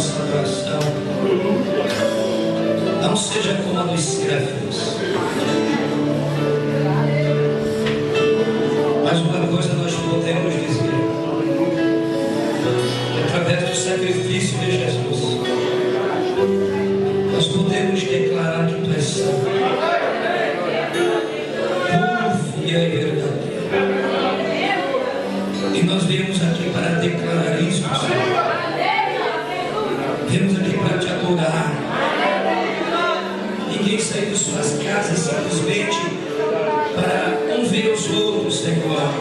nossa adoração não seja como a dos serafins. Mas uma coisa nós podemos dizer: através do sacrifício de Jesus, nós podemos declarar que Tu és santo, puro, fiel e verdadeiro. E nós viemos aqui para declarar isso, Senhor. Viemos aqui para Te adorar. Ninguém saiu de suas casas simplesmente para um ver os outros, Senhor.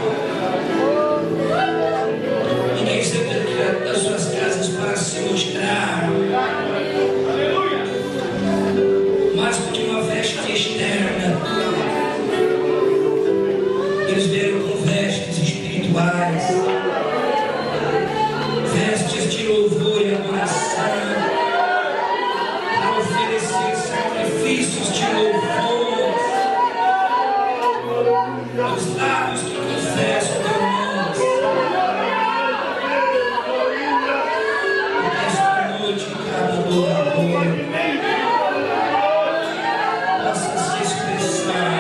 Ninguém saiu das suas casas para se mostrar, mas porque uma veste externa. Eles vieram com vestes espirituais, vestes de louvor e adoração, para oferecer sacrifícios de louvor aos lábios que confessam o Teu nome. Porque esta noite cada adorador possa se expressar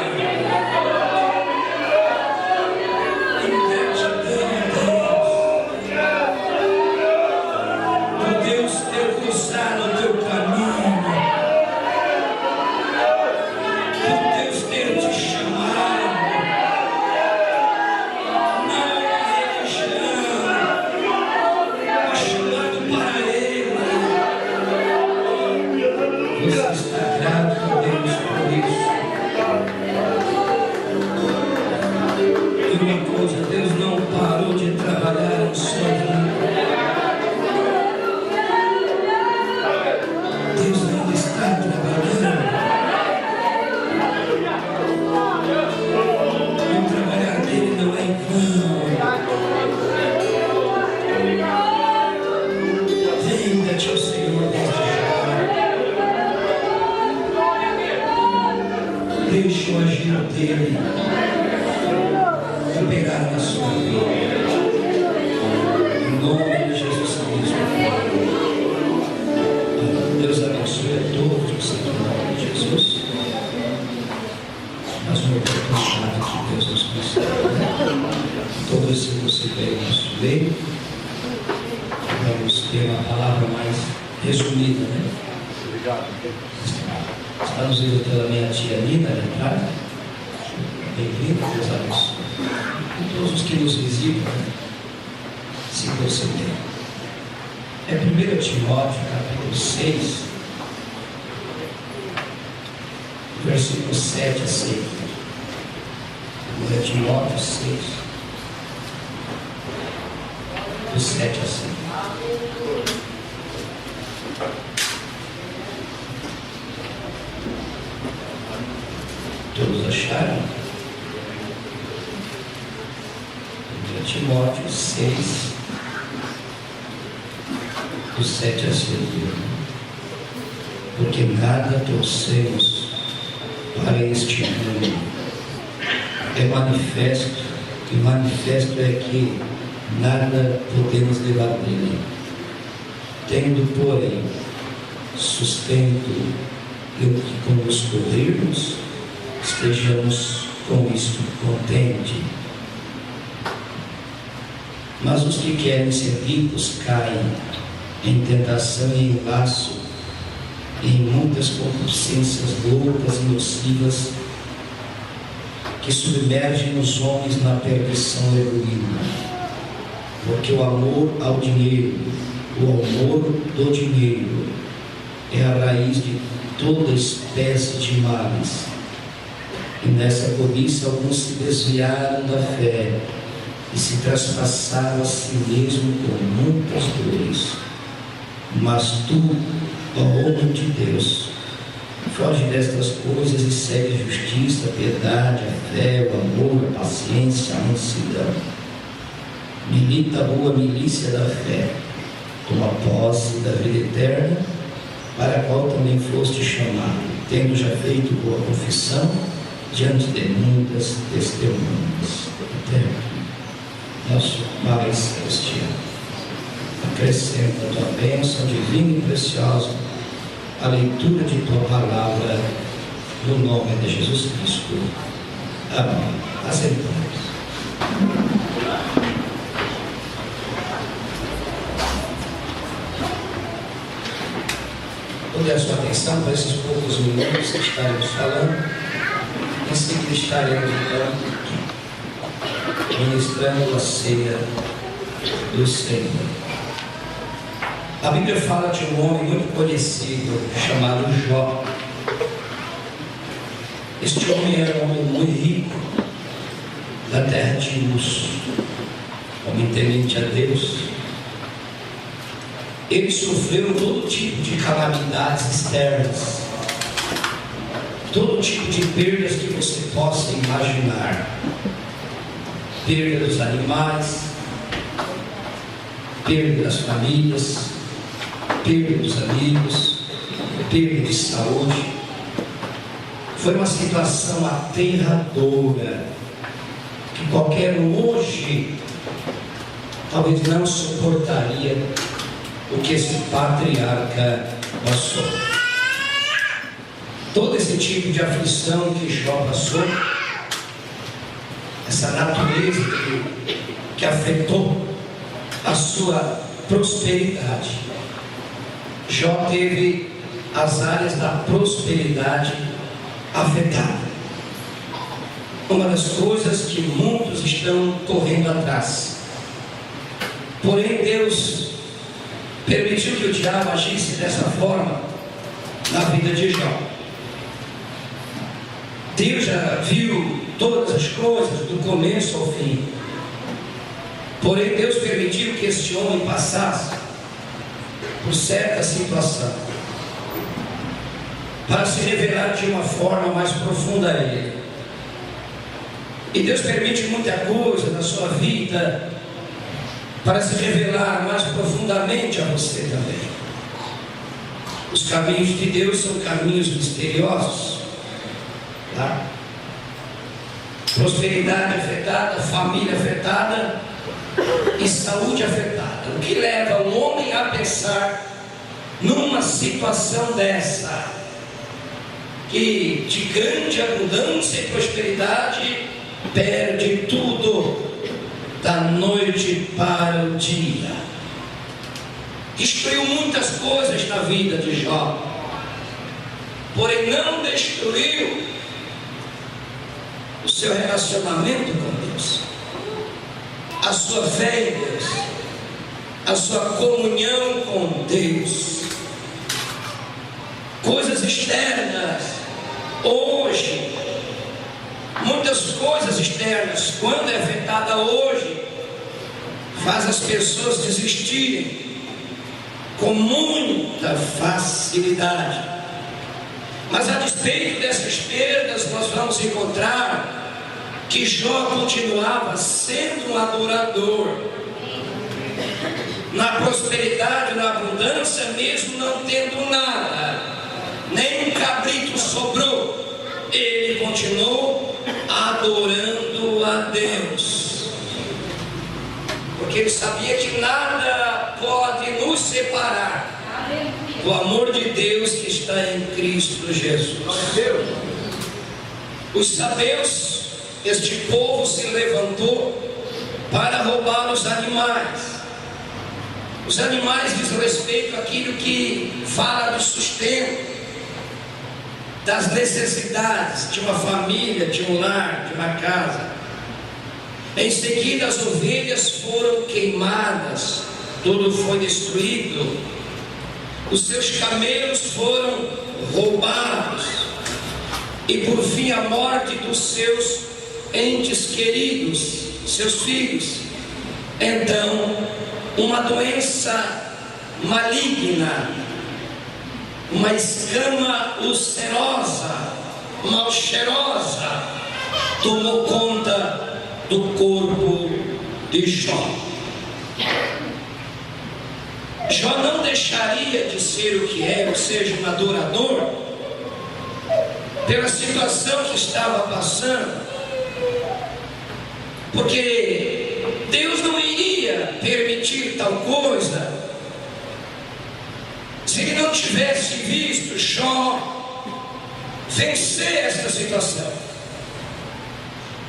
deixe o agir dele operar na sua vida. Em nome de Jesus Cristo. Deus abençoe a todos em nome de Jesus. Mas uma oportunidade que Deus nos concede. Todos se você veio ao nosso meio, vamos ter uma palavra mais resumida, né? Obrigado. Está nos visitando a minha tia Nina, né? Bem-vinda, Deus abençoe. E todos os que nos visitam, né? Se concederem. É 1 Timóteo, capítulo 6, versículos 7 a 6. 1 Timóteo 6, do 7 a 6. Todos acharam? 1 Timóteo 6, do 7 a 6. Porque nada trouxemos para este mundo. É manifesto, e manifesto é que nada podemos levar dele. Tendo, porém, sustento e o que com nos cobrirmos, estejamos com isto contente. Mas os que querem ser ricos caem em tentação e em laço, e em muitas concupiscências loucas e nocivas, que submergem os homens na perdição e ruína. Porque o amor ao dinheiro, o amor do dinheiro, é a raiz de toda espécie de males. E nessa cobiça alguns se desviaram da fé e se traspassaram a si mesmo com muitas dores. Mas tu, ó homem de Deus, foge destas coisas e segue a justiça, a piedade, a fé, o amor, a paciência, a mansidão. Milita a boa milícia da fé, toma posse da vida eterna, para a qual também foste chamado, tendo já feito boa confissão diante de muitas testemunhas. Eterno, nosso Pai Celestial, a acrescenta a tua bênção divina e preciosa a leitura de tua palavra, no nome de Jesus Cristo. Amém. Assentamos. Vou dar a sua atenção para esses poucos minutos que estaremos falando. Em seguida estaremos então ministrando a ceia do Senhor. A Bíblia fala de um homem muito conhecido chamado Jó. Este homem era um homem muito rico da terra de Uz, homem temente a Deus. Ele sofreu todo tipo de calamidades externas, todo tipo de perdas que você possa imaginar. Perda dos animais, perda das famílias, perda dos amigos, perda de saúde. Foi uma situação aterradora que qualquer um hoje talvez não suportaria o que esse patriarca passou. Todo esse tipo de aflição que Jó passou, essa natureza que afetou a sua prosperidade. Jó teve as áreas da prosperidade afetadas. Uma das coisas que muitos estão correndo atrás. Porém, Deus permitiu que o diabo agisse dessa forma na vida de Jó. Deus já viu todas as coisas do começo ao fim. Porém, Deus permitiu que este homem passasse por certa situação para se revelar de uma forma mais profunda a ele. E Deus permite muita coisa na sua vida para se revelar mais profundamente a você também. Os caminhos de Deus são caminhos misteriosos, tá? Prosperidade afetada, família afetada e saúde afetada. O que leva um homem a pensar numa situação dessa, que de grande abundância e prosperidade perde tudo da noite para o dia. Destruiu muitas coisas na vida de Jó, porém não destruiu o seu relacionamento com Deus, a sua fé em Deus, a sua comunhão com Deus. Coisas externas, hoje, muitas coisas externas, quando é afetada hoje, faz as pessoas desistirem com muita facilidade. Mas a despeito dessas perdas, nós vamos encontrar que Jó continuava sendo um adorador. Na prosperidade, na abundância, mesmo não tendo nada, nem um cabrito sobrou, ele continuou adorando a Deus, porque ele sabia que nada pode nos separar do amor de Deus que está em Cristo Jesus. Os sabeus, este povo se levantou para roubar os animais. Os animais diz respeito àquilo que fala do sustento, das necessidades de uma família, de um lar, de uma casa. Em seguida as ovelhas foram queimadas, tudo foi destruído. Os seus camelos foram roubados, e por fim a morte dos seus entes queridos, seus filhos. Então uma doença maligna, uma escama ulcerosa, mal cheirosa, tomou conta do corpo de Jó. Jó não deixaria de ser o que é, ou seja, um adorador, pela situação que estava passando, porque Deus não iria permitir tal coisa se Ele não tivesse visto Jó vencer esta situação.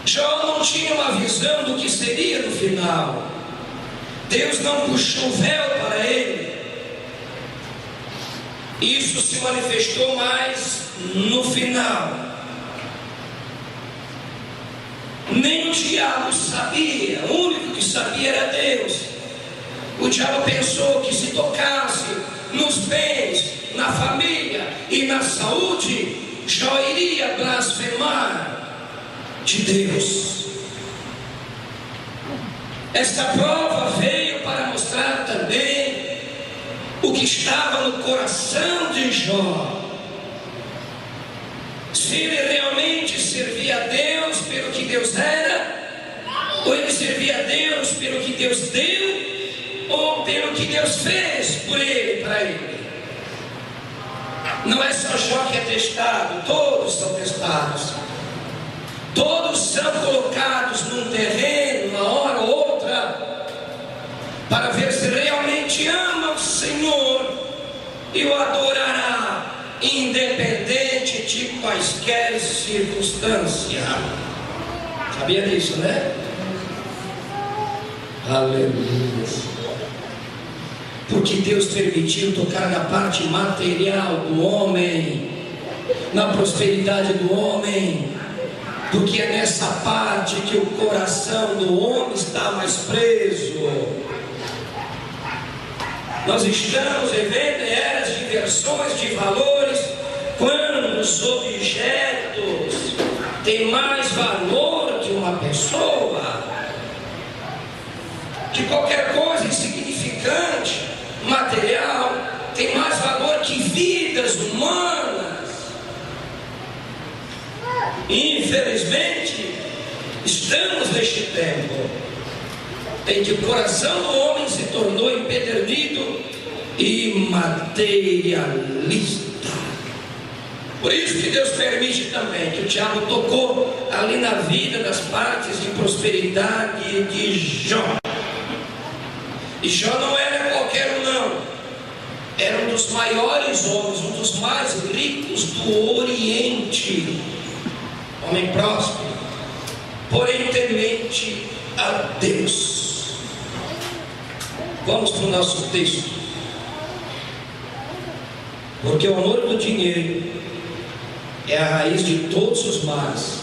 Jó não tinha uma visão do que seria no final. Deus não puxou o véu para ele. Isso se manifestou mais no final. Nem o diabo sabia, o único que sabia era Deus. O diabo pensou que se tocasse nos bens, na família e na saúde, Jó iria blasfemar de Deus. Esta prova veio para mostrar também o que estava no coração de Jó. Se ele realmente servia a Deus pelo que Deus era, ou ele servia a Deus pelo que Deus deu, ou pelo que Deus fez por ele, para ele. Não é só Jó que é testado, todos são testados. Todos são colocados num terreno, uma hora ou outra, para ver se realmente ama o Senhor e o adorará, independente de quaisquer circunstâncias. Sabia disso, né? Aleluia. Porque Deus permitiu tocar na parte material do homem, na prosperidade do homem, porque é nessa parte que o coração do homem está mais preso. Nós estamos vivendo eras de inversões de valores, quando os objetos têm mais valor que uma pessoa, que qualquer coisa insignificante, material, tem mais valor que vidas humanas. Infelizmente, estamos neste tempo em que o coração do homem se tornou empedernido e materialista. Por isso que Deus permite também que o diabo tocou ali na vida das partes de prosperidade de Jó. E Jó não era qualquer um, não. Era um dos maiores homens, um dos mais ricos do Oriente. Homem próspero, porém temente a Deus. Vamos para o nosso texto. Porque o amor do dinheiro é a raiz de todos os males,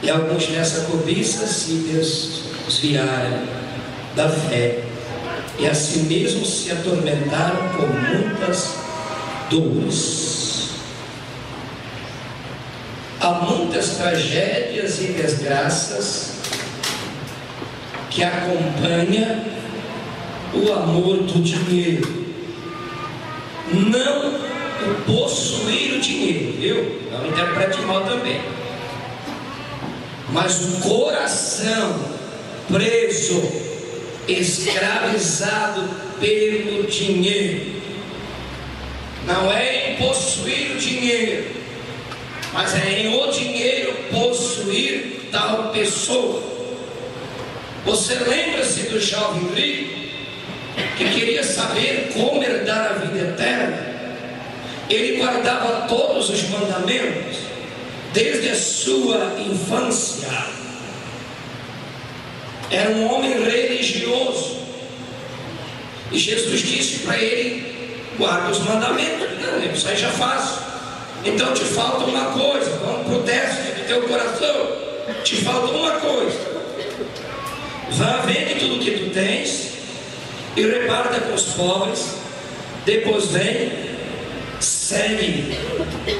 e alguns nessa cobiça se desviaram da fé, e assim mesmo se atormentaram com muitas dores. Há muitas tragédias e desgraças que acompanham o amor do dinheiro. Não o possuir o dinheiro, viu? Não interprete mal também. Mas o coração preso, escravizado pelo dinheiro. Não é em possuir o dinheiro, mas é em o dinheiro possuir tal pessoa. Você lembra-se do jovem rico que queria saber como herdar a vida eterna? Ele guardava todos os mandamentos desde a sua infância. Era um homem religioso, e Jesus disse para ele: guarda os mandamentos. Não, isso aí já faço. Então te falta uma coisa. Vamos para o teste do teu coração. Te falta uma coisa. Vá, vende tudo que tu tens e reparta com os pobres. Depois vem, segue,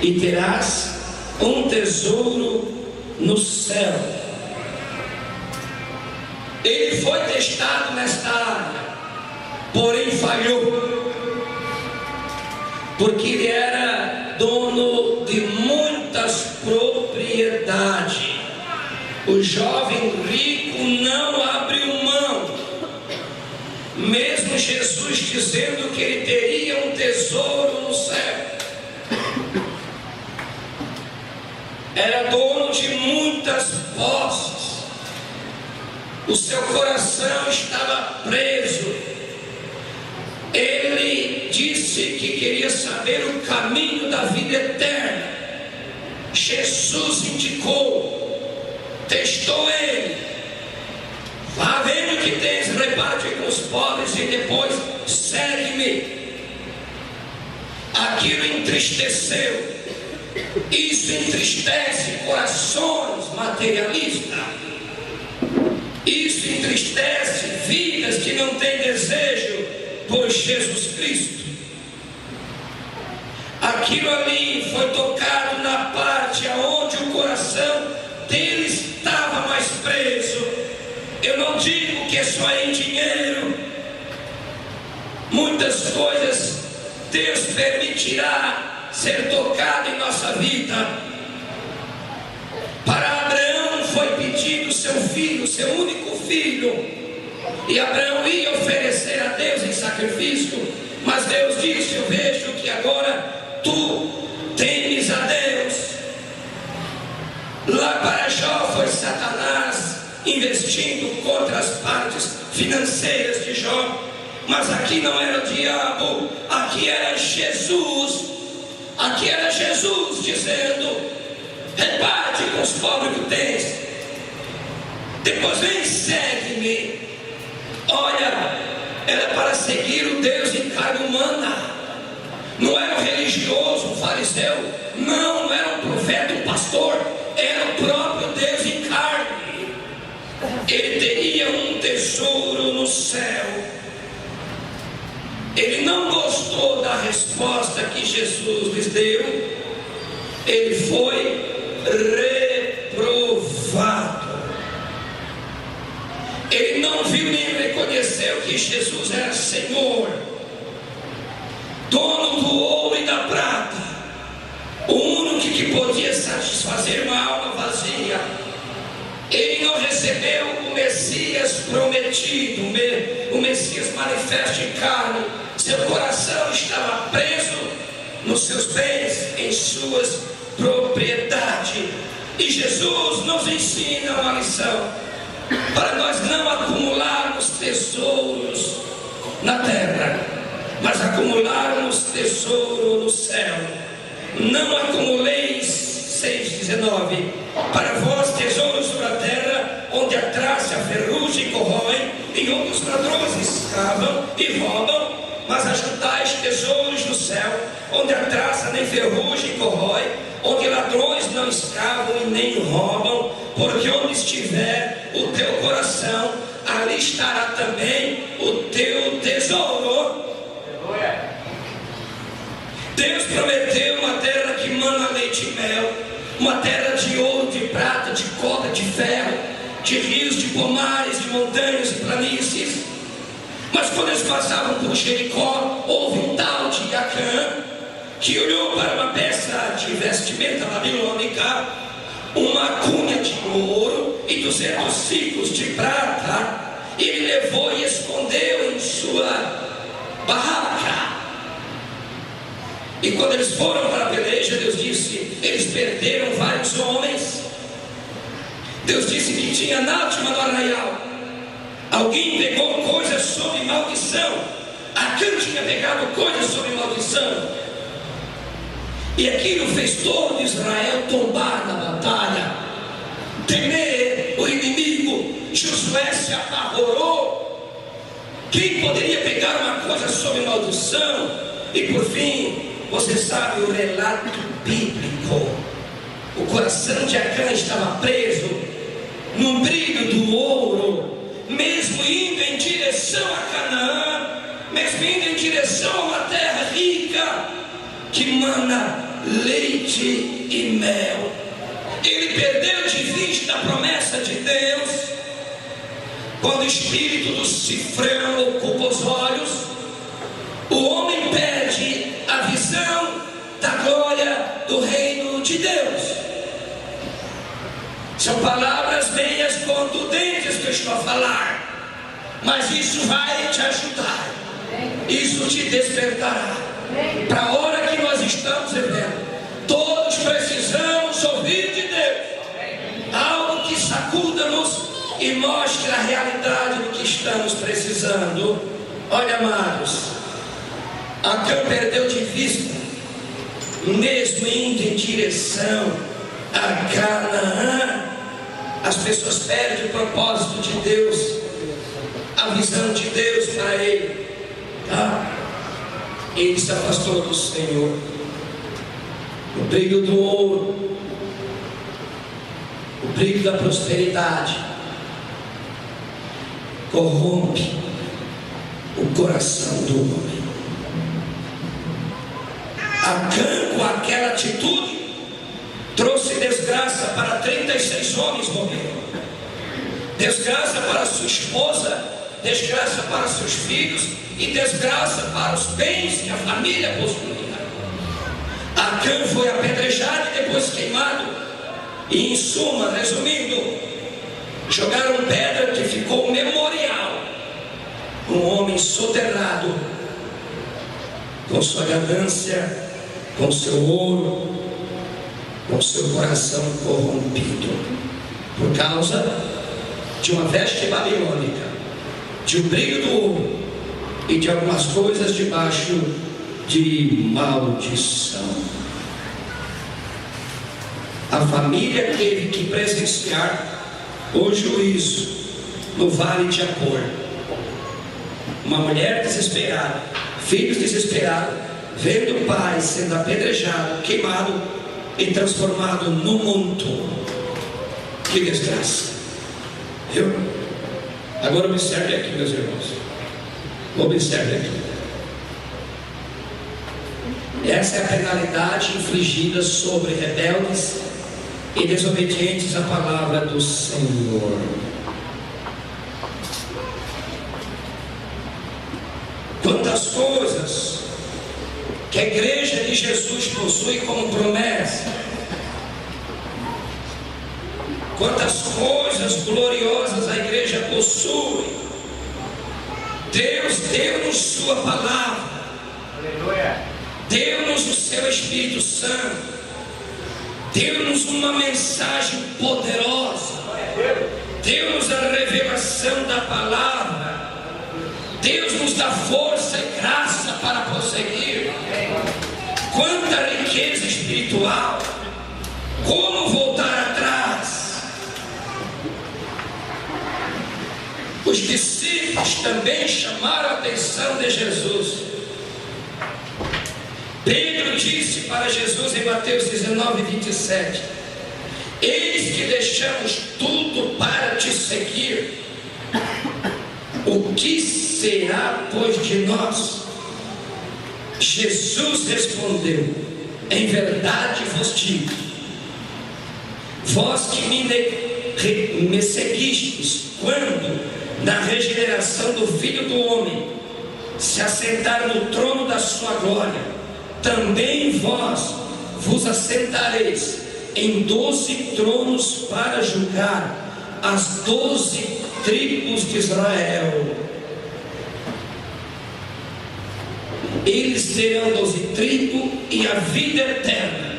e terás um tesouro no céu. Ele foi testado nesta área, porém falhou, porque ele era dono de muitas propriedades. O jovem rico não abriu mão, mesmo Jesus dizendo que ele teria um tesouro no céu. Era dono de muitas posses, O seu coração estava preso. Ele disse que queria saber o caminho da vida eterna. Jesus indicou, testou ele. Vá vendo o que tens, reparte com os pobres e depois segue-me. Aquilo entristeceu. Isso entristece corações materialistas. Isso entristece vidas que não têm desejo por Jesus Cristo. Aquilo ali foi tocado na parte aonde o coração dele estava mais preso. Eu não digo que é só em dinheiro. Muitas coisas Deus permitirá ser tocado em nossa vida. Para Abraão foi pedido seu filho, seu único filho, e Abraão ia oferecer a Deus em sacrifício, mas Deus disse: eu vejo que agora tu temes a Deus. Lá para Jó foi Satanás investindo contra as partes financeiras de Jó, mas aqui não era o diabo, aqui era Jesus. Aqui era Jesus dizendo: reparte com os pobres que tens, depois vem, segue-me. Olha, era para seguir o Deus em carne humana. Não era um religioso, um fariseu, não era um profeta, um pastor, era o próprio Deus em carne. Ele teria um tesouro no céu. Ele não gostou da resposta que Jesus lhes deu. Ele foi reprovado. Ele não viu nem reconheceu que Jesus era Senhor, dono do ouro e da prata, o único que podia satisfazer uma alma vazia. Ele não recebeu o Messias prometido, o Messias manifesto em carne. Seu coração estava preso nos seus bens, em suas propriedades. E Jesus nos ensina uma lição para nós não acumularmos tesouros na terra, mas acumularmos tesouro no céu. Não acumuleis, 6,19, para vós tesouros sobre a terra, onde a traça, a ferrugem corroem, e onde os ladrões escavam e roubam, mas ajuntais tesouros no céu, onde a traça nem ferrugem corrói, onde ladrões não escavam e nem roubam, porque onde estiver o teu coração, ali estará também o teu tesouro. Deus prometeu uma terra que mana leite e mel, uma terra de ouro, de prata, de cobre, de ferro, de rios, de pomares, de montanhas e planícies. Mas quando eles passavam por Jericó, houve um tal de Acã, que olhou para uma peça de vestimenta babilônica, uma cunha de ouro e 200 ciclos de prata. Ele levou e escondeu em sua barraca. E quando eles foram para a peleja, Deus disse, eles perderam vários homens. Deus disse que tinha náutima no arraial. Alguém pegou coisas sob maldição. Acã tinha pegado coisas sob maldição. E aquilo fez todo Israel tombar na batalha, temer o inimigo. Josué se apavorou. Quem poderia pegar uma coisa sob maldição? E por fim, você sabe o relato bíblico. O coração de Acã estava preso no brilho do ouro, mesmo indo em direção a Canaã, mesmo indo em direção a uma terra rica que mana leite e mel. Ele perdeu de vista a promessa de Deus. Quando o espírito do cifrão ocupa os olhos, o homem perde a visão da glória do reino de Deus. São palavras meias contundentes que eu estou a falar, mas isso vai te ajudar, isso te despertará para a hora que nós estamos vivendo. Todos precisamos ouvir de Deus algo que sacuda-nos e mostre a realidade do que estamos precisando. Olha, amados, Acã perdeu de vista, mesmo indo em direção a Canaã, as pessoas perdem o propósito de Deus, a visão de Deus para ele, tá? Ele se afastou do Senhor. O brilho do ouro, o brilho da prosperidade corrompe o coração do homem. Acã, com aquela atitude, trouxe desgraça para 36 homens morreram, desgraça para sua esposa, desgraça para seus filhos e desgraça para os bens que a família possuía. Acã foi apedrejado e depois queimado. E em suma, resumindo, jogaram pedra que ficou memorial. Um homem soterrado, com sua ganância, com seu ouro, com seu coração corrompido, por causa de uma veste babilônica, de um brilho do ouro e de algumas coisas debaixo de maldição. A família teve que presenciar o juízo no vale de Acor. Uma mulher desesperada, filhos desesperados, vendo o pai sendo apedrejado, queimado e transformado num monturo. Que desgraça, viu? Agora observe aqui, meus irmãos, observe aqui. Essa é a penalidade infligida sobre rebeldes e desobedientes à palavra do Senhor. Quantas coisas que a igreja de Jesus possui como promessa, quantas coisas gloriosas a igreja possui. Deus deu-nos sua palavra, deu-nos o seu Espírito Santo, deu-nos uma mensagem poderosa, deu-nos a revelação da palavra. Deus nos dá força e graça para prosseguir. Quanta riqueza espiritual! Como voltar atrás? Os discípulos também chamaram a atenção de Jesus. Pedro disse para Jesus em Mateus 19:27: eis que deixamos tudo para te seguir. O que será, pois, de nós? Jesus respondeu: em verdade vos digo, vós que me seguistes, quando na regeneração do Filho do Homem se assentar no trono da sua glória, também vós vos assentareis em 12 tronos para julgar as 12 tribos de Israel. Eles terão 12 tribos e a vida eterna,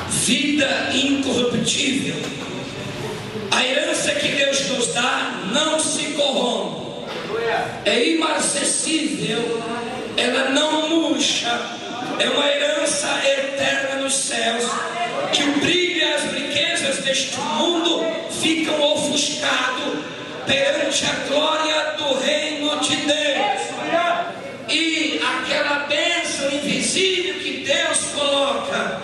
vida incorruptível. A herança que Deus nos dá não se corrompe, é imarcessível, ela não murcha, é uma herança eterna nos céus, que o brilho e as riquezas deste mundo ficam ofuscados perante a glória do reino de Deus. E aquela bênção invisível que Deus coloca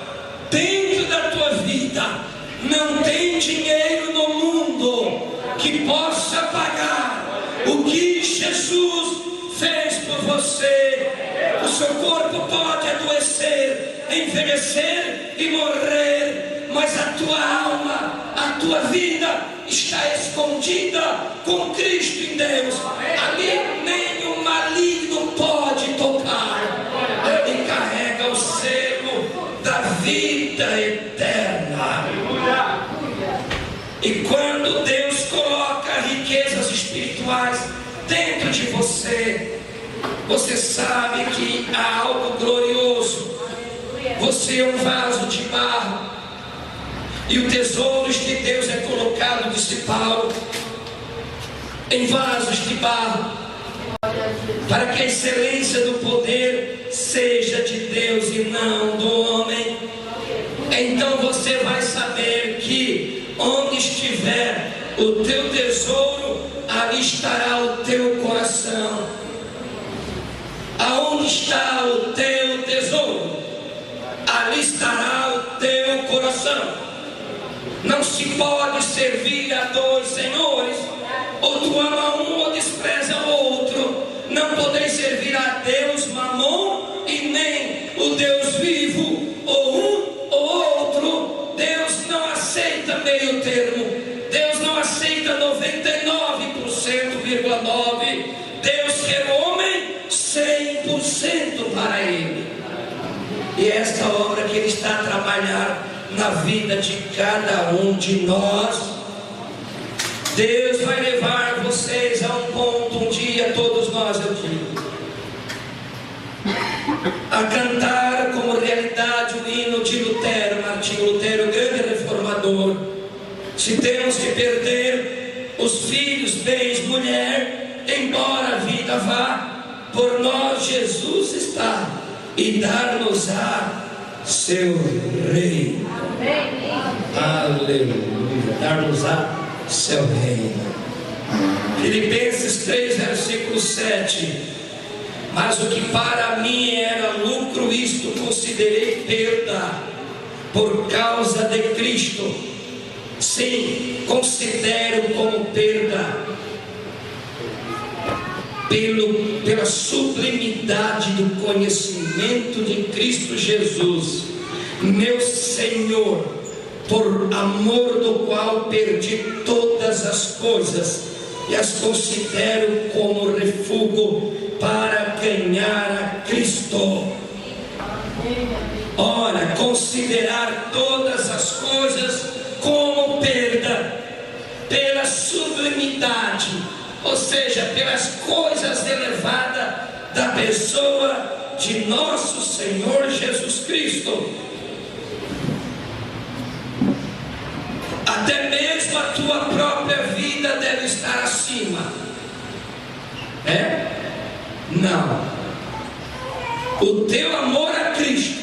dentro da tua vida, não tem dinheiro no mundo que possa pagar o que Jesus fez por você. O seu corpo pode adoecer, envelhecer e morrer, mas a tua alma, a tua vida está escondida com Cristo em Deus. Ali nem o maligno pode tocar. Ele carrega o selo da vida eterna. E quando Deus coloca riquezas espirituais dentro de você, você sabe que há algo glorioso. Você é um vaso de barro. E o tesouro de Deus é colocado, disse Paulo, em vasos de barro, para que a excelência do poder seja de Deus e não do homem. Então você vai saber que onde estiver o teu tesouro, ali estará o teu coração. Aonde está o teu tesouro, ali estará o teu coração. Não se pode servir a dois senhores, ou tu ama um ou despreza o outro. Não podeis servir a Deus Mamon e nem o Deus vivo, ou um ou outro. Deus não aceita meio termo. Deus não aceita 99,9%. Deus quer o homem 100% para Ele. E esta obra que Ele está a trabalhar na vida de cada um de nós, Deus vai levar vocês a um ponto, um dia, todos nós, eu digo, a cantar como realidade o hino de Lutero, Martinho Lutero, grande reformador. Se temos que perder os filhos, bens, mulher, embora a vida vá, por nós Jesus está, e dar-nos-á seu reino. Aleluia. Dar-nos-á seu reino. Filipenses 3, versículo 7. Mas o que para mim era lucro, isto considerei perda por causa de Cristo. Sim, considero como perda pela sublimidade do conhecimento de Cristo Jesus, meu Senhor, por amor do qual perdi todas as coisas e as considero como refúgio para ganhar a Cristo. Ora, considerar todas as coisas como perda pela sublimidade, ou seja, pelas coisas elevadas da pessoa de nosso Senhor Jesus Cristo. Até mesmo a tua própria vida deve estar acima. É? Não. O teu amor a Cristo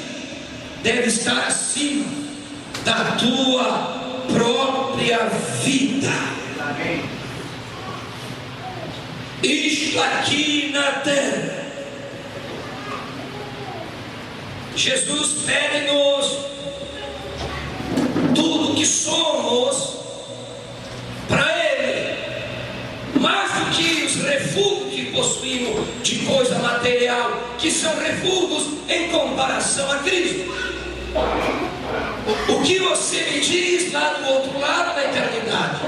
deve estar acima da tua própria vida. Amém. Isto aqui na terra, Jesus pede-nos tudo que somos para Ele, mais do que os refúgios que possuímos de coisa material, que são refúgios em comparação a Cristo. O que você me diz lá do outro lado da eternidade,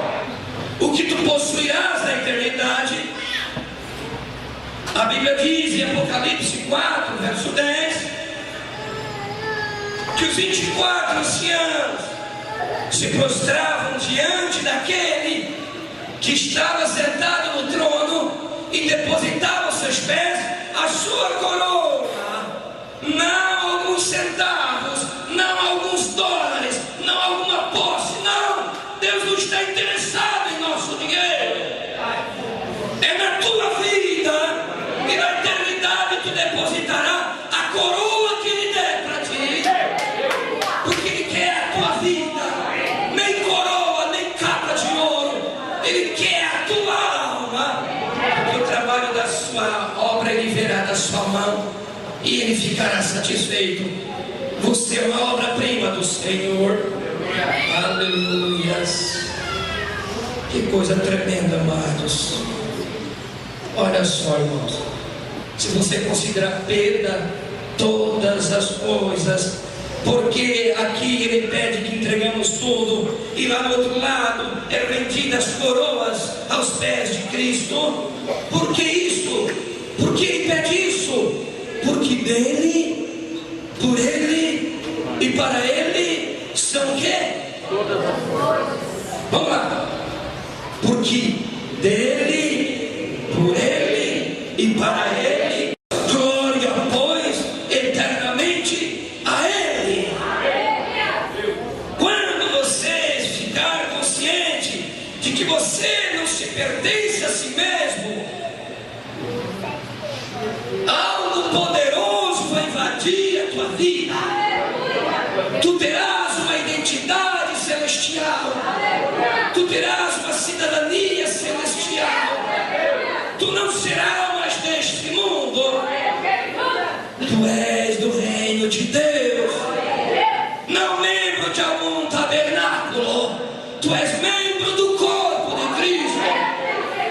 o que tu possuirás na eternidade, a Bíblia diz em Apocalipse 4, verso 10, que os 24 anciãos se prostravam diante daquele que estava sentado no trono e depositavam aos seus pés a sua coroa, não alguns centavos, não alguns dólares, não alguma posse, não. Deus não está interessado em nosso dinheiro, é na tua vida, e na eternidade tu depositará a coroa que Ele der para ti, porque Ele quer a tua vida, nem coroa, nem capa de ouro, Ele quer a tua alma, porque o trabalho da sua obra Ele verá da sua mão, e Ele ficará satisfeito. Você é uma obra-prima do Senhor. Aleluias. Que coisa tremenda, amados. Olha só, irmãos, se você considerar perda todas as coisas, porque aqui Ele pede que entregamos tudo, e lá do outro lado é rendidas coroas aos pés de Cristo. Por que isso? Por que Ele pede isso? Porque dele, por Ele e para Ele são o quê? Todas as coisas. Vamos lá. Porque dele, por Ele e para Ele, glória, pois, eternamente a Ele. Quando você pertence a si mesmo, algo poderoso vai invadir a tua vida. Tu terás uma identidade celestial, tu terás uma cidadania celestial, tu não serás mais deste mundo, tu és do reino de Deus, não membro de algum tabernáculo, tu és membro do corpo de Cristo.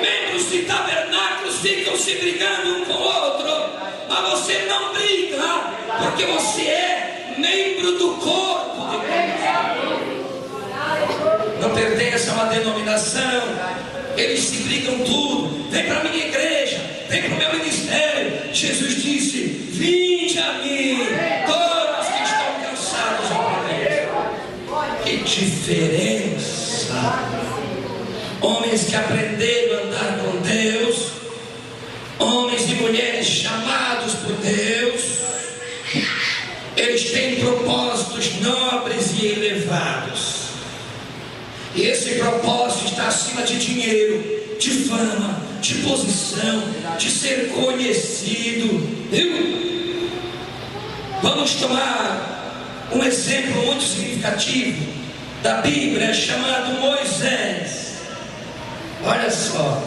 Membros de tabernáculos ficam se brigando um com o outro, mas você não briga, porque você é membro do corpo de Cristo. Não pertence a uma denominação, eles se brigam tudo. Vem para a minha igreja, vem para o meu ministério. Jesus disse: vinde a mim, todos que estão cansados e oprimidos. Que diferença! Homens que aprenderam a andar com Deus, homens e mulheres chamados por Deus, eles têm propósitos nobres e elevados. E esse propósito está acima de dinheiro, de fama, de posição, de ser conhecido. Viu? Vamos tomar um exemplo muito significativo da Bíblia, chamado Moisés. Olha só,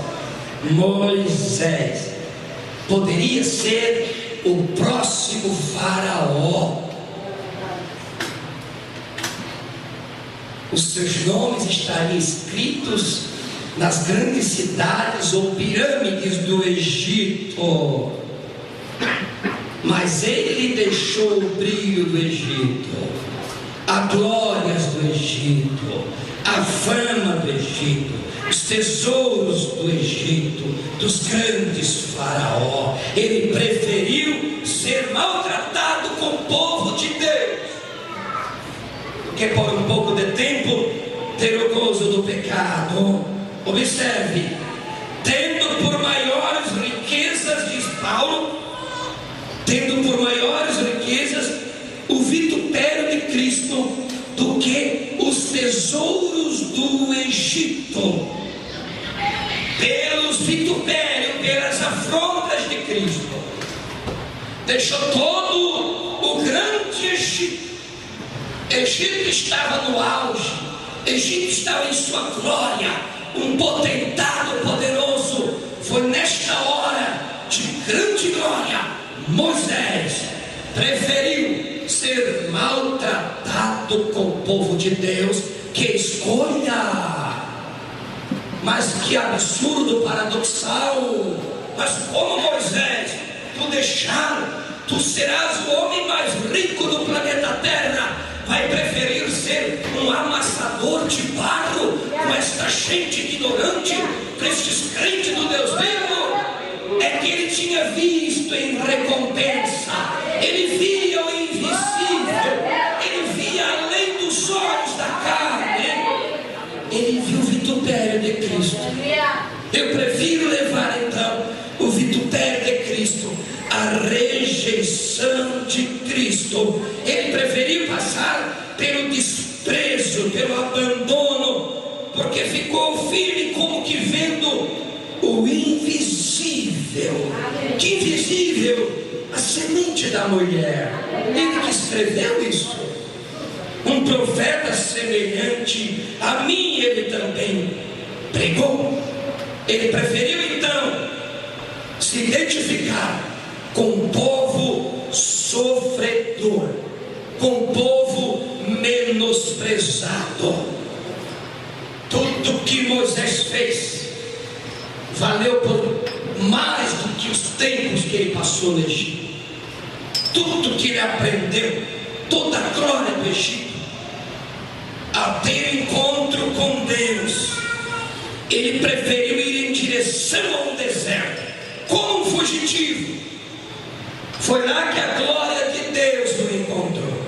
Moisés poderia ser o próximo faraó. Os seus nomes estariam escritos nas grandes cidades ou pirâmides do Egito. Mas ele deixou o brilho do Egito, as glórias do Egito, a fama do Egito, os tesouros do Egito, dos grandes faraó. Ele preferiu ser maltratado com o povo de Deus, que por um pouco de tempo ter o gozo do pecado. Observe, tendo por maiores riquezas, diz Paulo, tendo por maiores riquezas o vitupério de Cristo do que os tesouros do Egito. Pelos vitupérios, pelas afrontas de Cristo, deixou todo o grande Egito. Egito estava no auge, Egito estava em sua glória, um potentado poderoso. Foi nesta hora de grande glória, Moisés preferiu ser maltratado com o povo de Deus. Que escolha! Mas que absurdo, paradoxal! Mas como, Moisés, tu deixaram, tu serás o homem mais rico do planeta Terra, vai preferir ser um amassador de barro com esta gente ignorante, com estes crentes do Deus vivo? É que ele tinha visto em recompensa, ele via o invisível, ele via além dos olhos da carne, ele viu o vitupério de Cristo. Eu prefiro levar então o vitupério de Cristo, a rejeição de Cristo. Ele preferiu passar pelo desprezo, pelo abandono, porque ficou firme como que vendo o invisível. Que invisível? A semente da mulher. Ele que escreveu isso. Um profeta semelhante a mim ele também pregou. Ele preferiu então se identificar com o povo sofredor, com o povo menosprezado. Tudo que Moisés fez valeu por mais do que os tempos que ele passou no Egito. Tudo que ele aprendeu, toda a glória do Egito, a ter encontro com Deus, ele preferiu ir em direção ao deserto, como um fugitivo. Foi lá que a glória de Deus o encontrou.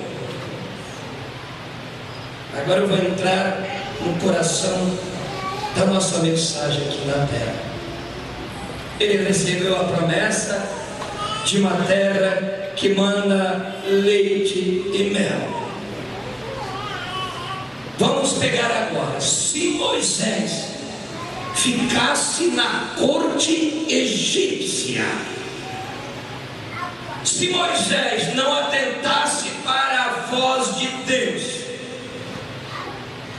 Agora eu vou entrar no coração da nossa mensagem aqui na terra. Ele recebeu a promessa de uma terra que manda leite e mel. Vamos pegar agora. Se Moisés ficasse na corte egípcia, se Moisés não atentasse para a voz de Deus,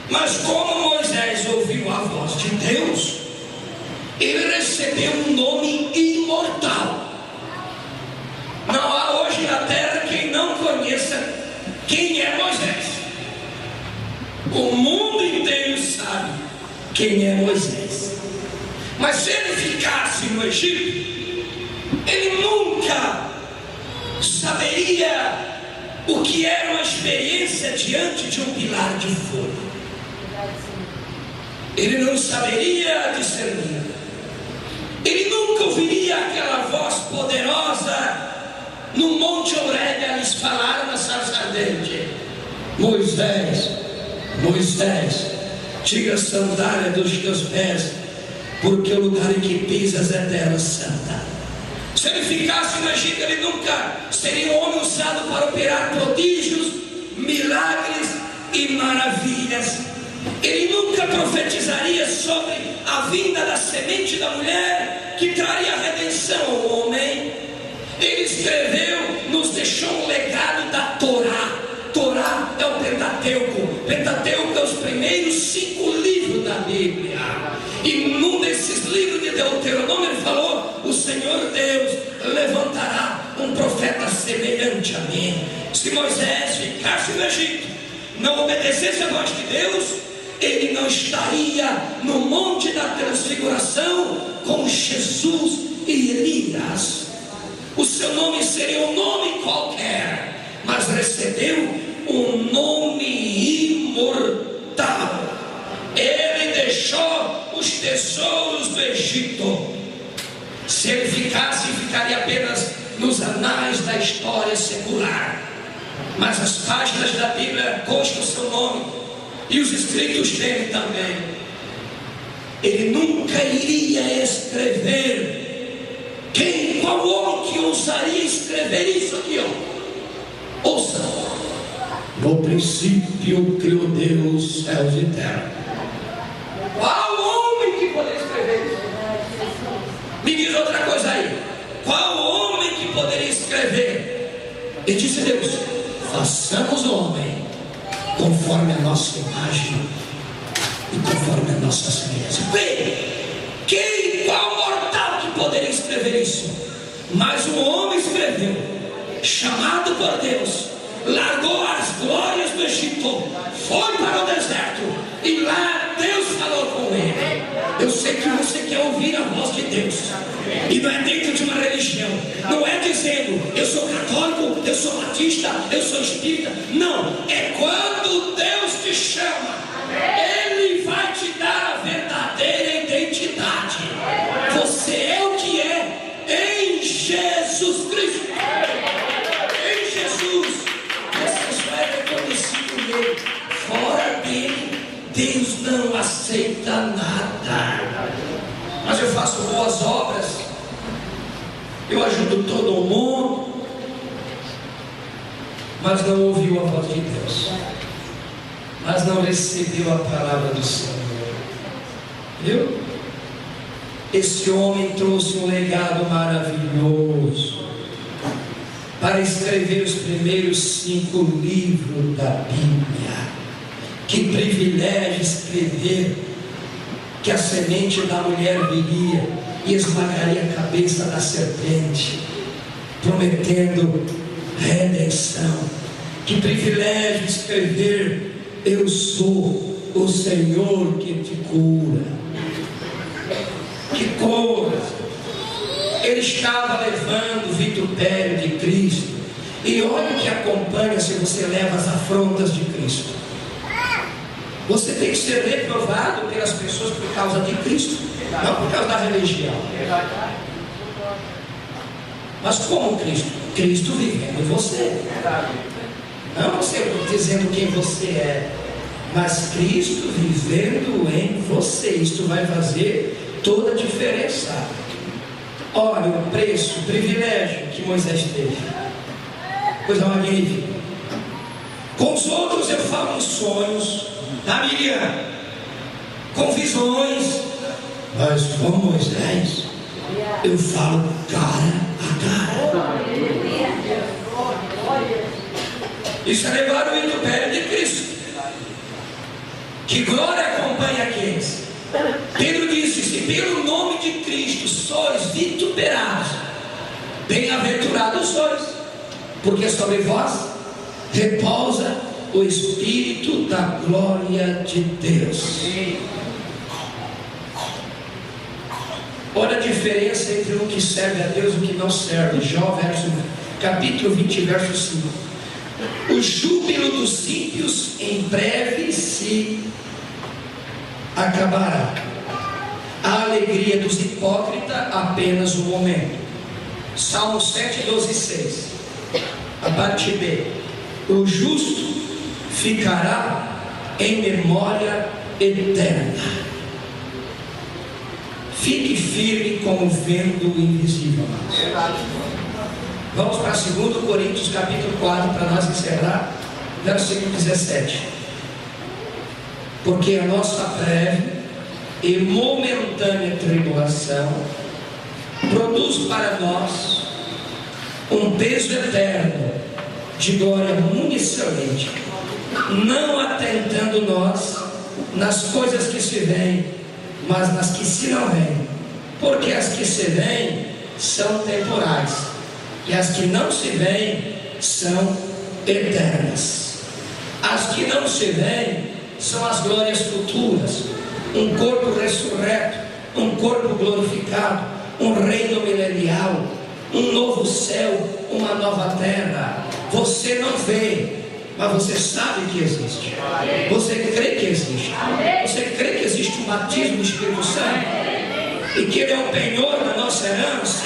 mas como Moisés ouviu a voz de Deus, ele recebeu um nome imortal. Não há hoje na terra quem não conheça quem é Moisés. O mundo inteiro sabe quem é Moisés. Mas se ele ficasse no Egito, ele nunca saberia o que era uma experiência diante de um pilar de fogo. Ele não saberia discernir. Ele nunca ouviria aquela voz poderosa no Monte Horebe a lhes falar na sarça ardente: Moisés, Moisés, tira a sandália dos teus pés, porque o lugar em que pisas é terra santa. Se ele ficasse no Egito, ele nunca seria um homem usado para operar prodígios, milagres e maravilhas. Ele nunca profetizaria sobre a vinda da semente da mulher que traria a redenção ao homem. Ele escreveu, nos deixou um legado da Torá. Torá é o Pentateuco. Pentateuco é os primeiros 5 livros da Bíblia. E num desses livros de Deuteronômio ele falou: o Senhor Deus levantará um profeta semelhante a mim. Se Moisés ficasse no Egito, não obedecesse a voz de Deus, ele não estaria no monte da transfiguração com Jesus e Elias. O seu nome seria um nome qualquer, mas recebeu um nome imortal. Ele deixou os tesouros do Egito. Se ele ficasse, ficaria apenas nos anais da história secular, mas as páginas da Bíblia constam o seu nome e os escritos dele também. Ele nunca iria escrever. Qual homem que ousaria escrever isso aqui, ó? Ouça: no princípio criou Deus céus e terra. Qual homem que poderia escrever isso? Me diz outra coisa aí. Qual homem que poderia escrever? E disse Deus: façamos o homem conforme a nossa imagem e conforme a nossa semelhança. Bem, qual mortal que poderia escrever isso? Mas um homem escreveu, chamado por Deus, largou as glórias do Egito, foi para o deserto, e lá Deus falou com ele. Eu sei que você quer ouvir a voz de Deus, e não é dentro de uma religião, não é dizendo eu sou católico, eu sou batista, eu sou espírita. Não, é quando Deus te chama, Ele vai te dar a verdadeira identidade. Você é o que é em Jesus Cristo. Em Jesus você só é reconhecido nele. Fora dele, Deus não aceita nada. Mas eu faço boas obras, eu ajudo todo mundo, mas não ouviu a voz de Deus, mas não recebeu a palavra do Senhor. Viu? Esse homem trouxe um legado maravilhoso para escrever os primeiros 5 livros da Bíblia. Que privilégio escrever que a semente da mulher viria e esmagaria a cabeça da serpente, prometendo redenção. Que privilégio escrever: eu sou o Senhor que te cura. Que coisa! Ele estava levando o vitupério de Cristo. E olha o que acompanha se você leva as afrontas de Cristo. Você tem que ser reprovado pelas pessoas por causa de Cristo, não por causa da religião. Mas como Cristo? Cristo vivendo em você. Não você dizendo quem você é, mas Cristo vivendo em você. Isto vai fazer toda a diferença. Olha o preço, o privilégio que Moisés teve. Coisa magnífica. Com os outros eu falo em sonhos, tá, Miriam? Com visões, Mas com Moisés, eu falo cara a cara. Isso é levar o vitupério de Cristo. Que glória acompanha aqueles. Pedro disse: se pelo nome de Cristo sois vituperados, bem-aventurados sois, porque sobre vós repousa o Espírito da glória de Deus. Olha a diferença entre o que serve a Deus e o que não serve. Jó, capítulo 20, verso 5. O júbilo dos ímpios em breve se acabará, a alegria dos hipócritas apenas um momento. Salmo 7, 12 e 6. A parte B. O justo ficará em memória eterna. Fique firme como vendo o invisível. Vamos para 2 Coríntios capítulo 4, para nós encerrar, versículo 17. Porque a nossa breve e momentânea tribulação produz para nós um peso eterno de glória muito excelente, não atentando nós nas coisas que se veem, mas nas que se não veem, porque as que se veem são temporais, e as que não se veem são eternas. As que não se veem são as glórias futuras, um corpo ressurreto, um corpo glorificado, um reino milenial, um novo céu, uma nova terra. Você não vê, mas você sabe que existe. Você crê que existe. Você crê que existe um batismo do Espírito Santo e que Ele é o penhor da nossa herança.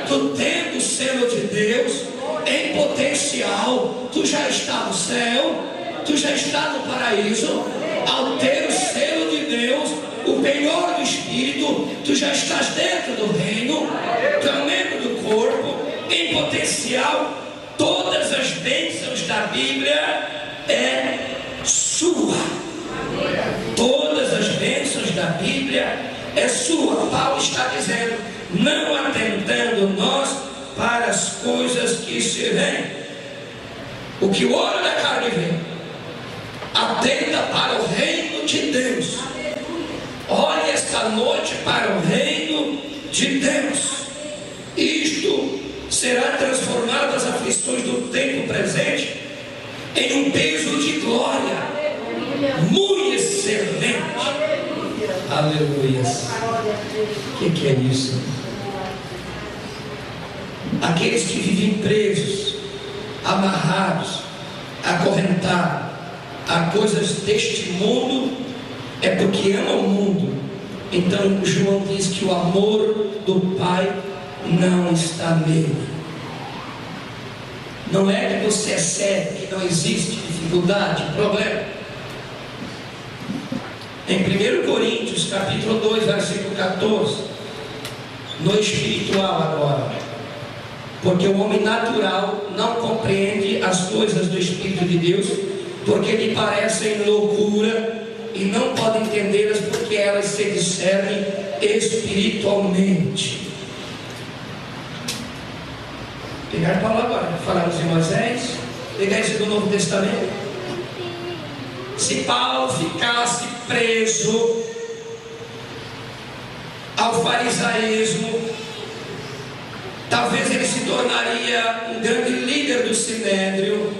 Tu tendo o selo de Deus em potencial, tu já está no céu, tu já está no paraíso. Ao ter o selo de Deus, o penhor do Espírito, tu já estás dentro do reino, tu é um membro do corpo, em potencial. Todas as bênçãos da Bíblia é sua. Todas as bênçãos da Bíblia é sua. Paulo está dizendo: não atentando nós para as coisas que se veem, o que o olho da carne vê, atenta para o reino de Deus. Olhe esta noite para o reino de Deus. Isto será transformado as aflições do tempo presente em um peso de glória muito excelente. Aleluia. O que é isso? Aqueles que vivem presos, amarrados, acorrentados a coisas deste mundo, é porque amam o mundo. Então João diz que o amor do Pai não está nele. Não é que você é cego, que não existe dificuldade, problema. Em 1 Coríntios capítulo 2, versículo 14, no espiritual agora, porque o homem natural não compreende as coisas do Espírito de Deus, porque lhe parecem loucura, e não pode entendê-las, porque elas se discernem espiritualmente. Pegar a palavra agora, falamos em Moisés, pegar isso do Novo Testamento. Se Paulo ficasse preso ao farisaísmo, talvez ele se tornaria um grande líder do Sinédrio,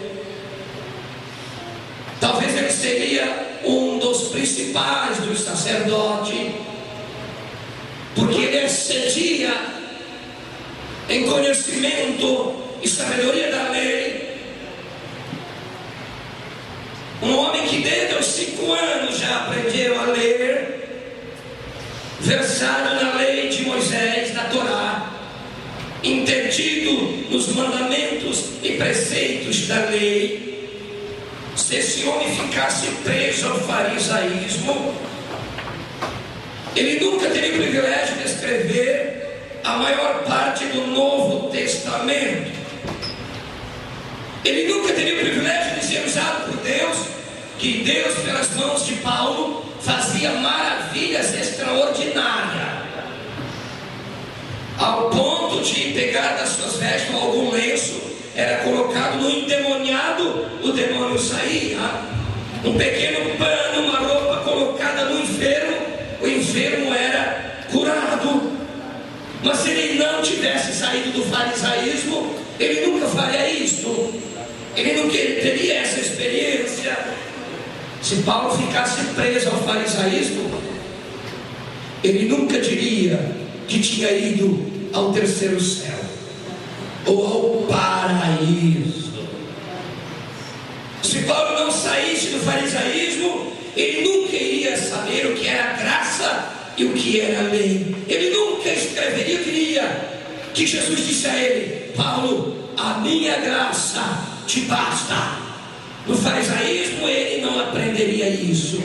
talvez ele seria um dos principais dos sacerdotes, porque ele excedia em conhecimento e sabedoria da lei. Um homem que desde os 5 anos já aprendeu a ler, versado na lei de Moisés, na Torá, entendido nos mandamentos e preceitos da lei. Se esse homem ficasse preso ao farisaísmo, ele nunca teria o privilégio de escrever a maior parte do Novo Testamento. Ele nunca teria o privilégio de ser usado por Deus, que Deus, pelas mãos de Paulo, fazia maravilhas extraordinárias, ao ponto de pegar das suas vestes algum lenço, era colocado no endemoniado, o demônio saía. Um pequeno pano, uma roupa colocada no enfermo, o enfermo era curado. Mas se ele não tivesse saído do farisaísmo, ele nunca faria isto, ele nunca teria essa experiência. Se Paulo ficasse preso ao farisaísmo, ele nunca diria que tinha ido ao terceiro céu ou ao paraíso. Se Paulo não saísse do farisaísmo, ele nunca iria saber o que era graça e o que era lei. Ele nunca escreveria o que iria, que Jesus disse a ele: Paulo, a minha graça te basta. No farisaísmo ele não aprenderia isso.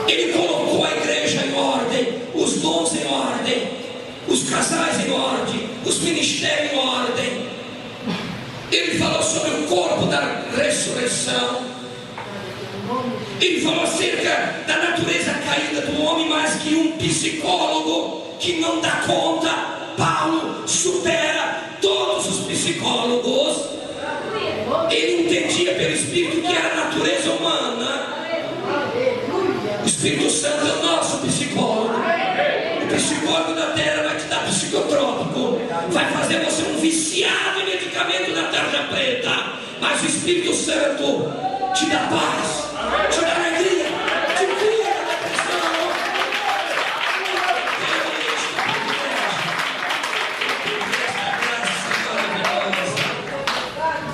Ele colocou a igreja em ordem, os dons em ordem, os casais em ordem, os ministérios em ordem. Ele falou sobre o corpo da ressurreição. Ele falou acerca da natureza caída do homem, mais que um psicólogo que não dá conta. Paulo supera todos os psicólogos. Ele entendia pelo Espírito que era a natureza humana. O Espírito Santo é o nosso psicólogo. O psicólogo da terra vai te dar psicotrópico, vai fazer você um viciado em medicamento da tarja preta. Mas o Espírito Santo te dá paz, te dá alegria, te cura da depressão.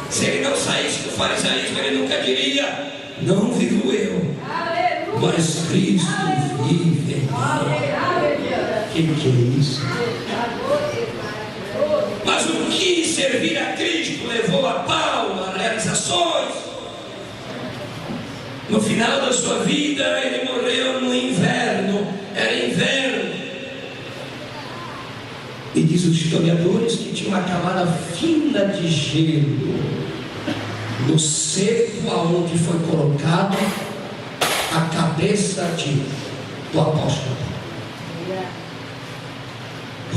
Se ele não saísse do farisaísmo, ele nunca diria: não vivo eu, mas Cristo vive em mim. Que é isso? Mas o que servir a Cristo levou a Paulo a realizações. No final da sua vida, ele morreu no inverno. Era inverno. E diz os historiadores que tinha uma camada fina de gelo no cepo aonde foi colocado a cabeça do apóstolo.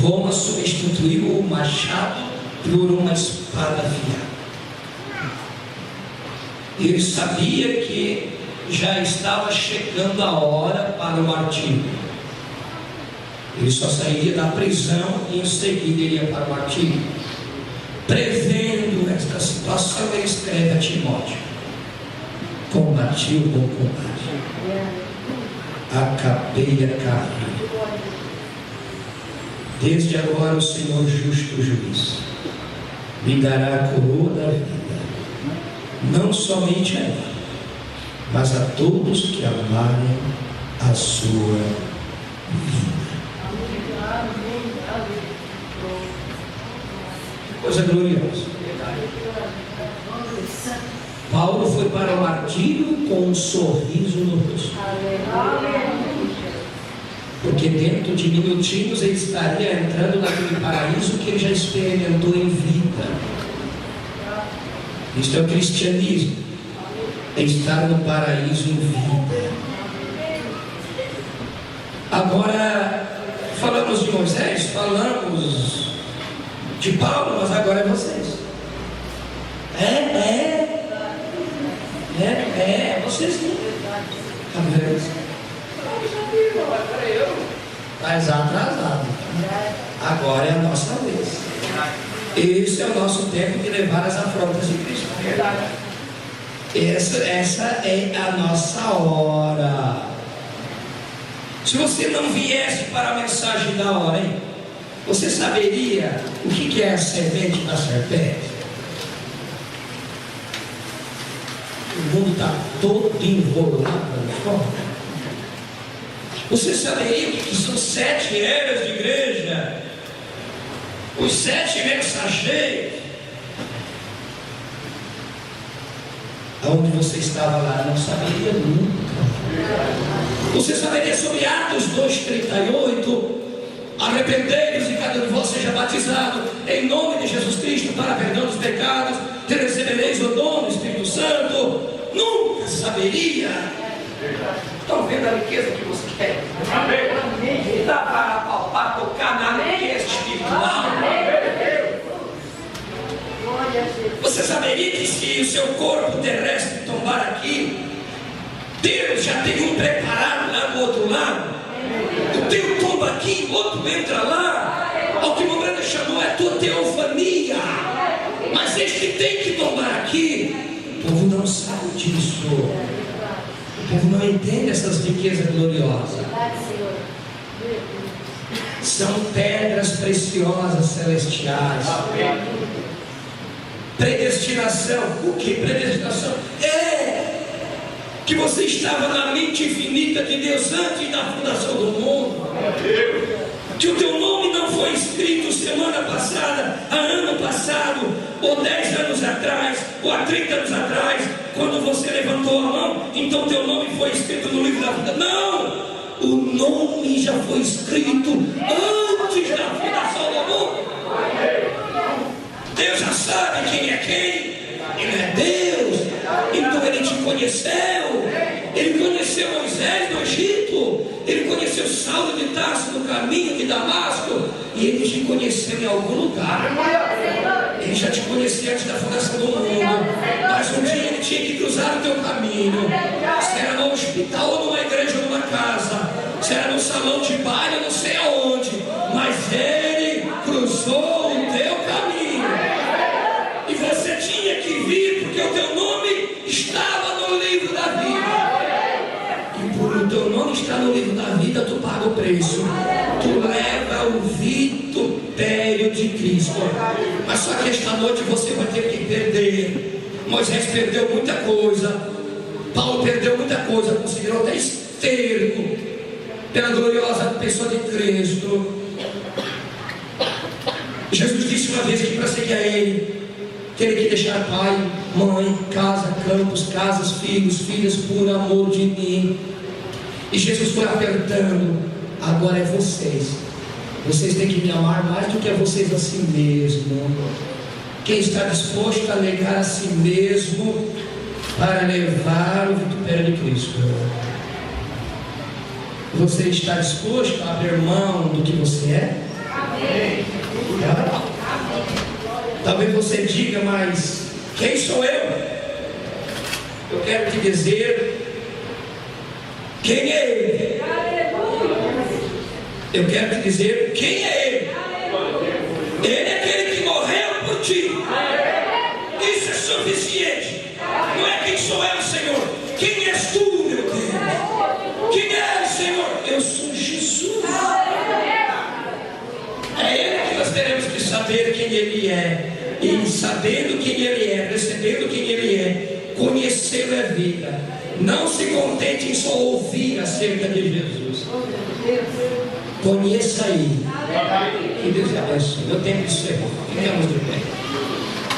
Roma substituiu o machado por uma espada afiada. Ele sabia que já estava chegando a hora para o martírio. Ele só sairia da prisão e em seguida iria para o martírio. Prevendo esta situação, ele escreve a Timóteo: combati o bom combate, acabei a carreira. Desde agora o Senhor justo juiz me dará a coroa da vida, não somente a mim, mas a todos que amarem a sua vida. Coisa gloriosa. Paulo foi para o martírio com um sorriso no rosto, porque dentro de minutinhos ele estaria entrando naquele paraíso que ele já experimentou em vida. Isto é o cristianismo, é estar no paraíso em vida. Agora, falamos de Moisés, falamos de Paulo, mas agora é vocês. Vocês não. Mas atrasado. Agora é a nossa vez. Esse é o nosso tempo de levar as afrontas de Cristo. Essa é a nossa hora. Se você não viesse para a mensagem da hora, hein? Você saberia o que é a semente da serpente? O mundo está todo enrolado. Você saberia o que são 7 eras de igreja? Os 7 mensageiros. Aonde você estava lá, não saberia nunca. Você saberia sobre Atos 2:38? Arrependei-vos e cada um de vós seja batizado em nome de Jesus Cristo para perdão dos pecados, e recebereis o dom do Espírito Santo. Nunca saberia. Estão vendo a riqueza que você tem? Amém. Dá para palpar, tocar na riqueza espiritual. Você saberia que se o seu corpo terrestre tombar aqui, Deus já tem um preparado lá do outro lado? O teu tomba aqui, o outro entra lá. O que o Mombrana chamou é tua teofania. Mas este tem que tombar aqui. O povo não sabe disso. O povo não entende essas riquezas gloriosas. São pedras preciosas celestiais. Predestinação. O que predestinação? Que você estava na mente infinita de Deus antes da fundação do mundo. Que o teu nome não foi escrito semana passada, ano passado, ou 10 anos atrás, ou há 30 anos atrás, quando você levantou a mão, então teu nome foi escrito no livro da vida. Não! O nome já foi escrito antes da fundação do mundo. Deus já sabe quem é quem. Ele é Deus. Então Ele te conheceu. Ele conheceu Moisés no Egito. Ele conheceu Saulo de Tarso no caminho de Damasco. E Ele te conheceu em algum lugar. Ele já te conhecia antes da fundação do mundo. Mas um dia Ele tinha que cruzar o teu caminho. Se era no hospital ou numa igreja ou numa casa, se era no salão de baile, eu não sei aonde, mas Ele cruzou o teu caminho. E você tinha que vir, porque o teu nome estava no livro da vida. E por o teu nome estar no livro da vida, tu paga o preço. Tu leva o vitupério de Cristo. Mas só que esta noite você vai ter que perder. Moisés perdeu muita coisa. Paulo perdeu muita coisa. Considerou até esterco pela gloriosa pessoa de Cristo. Jesus disse uma vez que para seguir a Ele, teve que deixar pai, mãe, casa, campos, casas, filhos, filhas, por amor de mim. E Jesus foi apertando. Agora é vocês. Vocês têm que me amar mais do que a vocês a si mesmo. Quem está disposto a negar a si mesmo para levar o vitupério de Cristo? Você está disposto a abrir mão do que você é? Amém. Talvez você diga, mas quem sou eu? Eu quero te dizer quem é Ele. Eu quero te dizer quem é Ele. Ele é aquele que morreu por ti. Isso é suficiente. Não é quem sou eu, Senhor. Quem és tu, meu Deus? Quem é, Senhor? Eu sou Jesus. É Ele que nós teremos que saber quem Ele é. E sabendo quem Ele é, recebendo quem Ele é, conhecê-lo é vida. Não se contente em só ouvir acerca de Jesus. Conheça Ele. Que Deus te abençoe. Meu tempo encerrou. Ficamos de pé.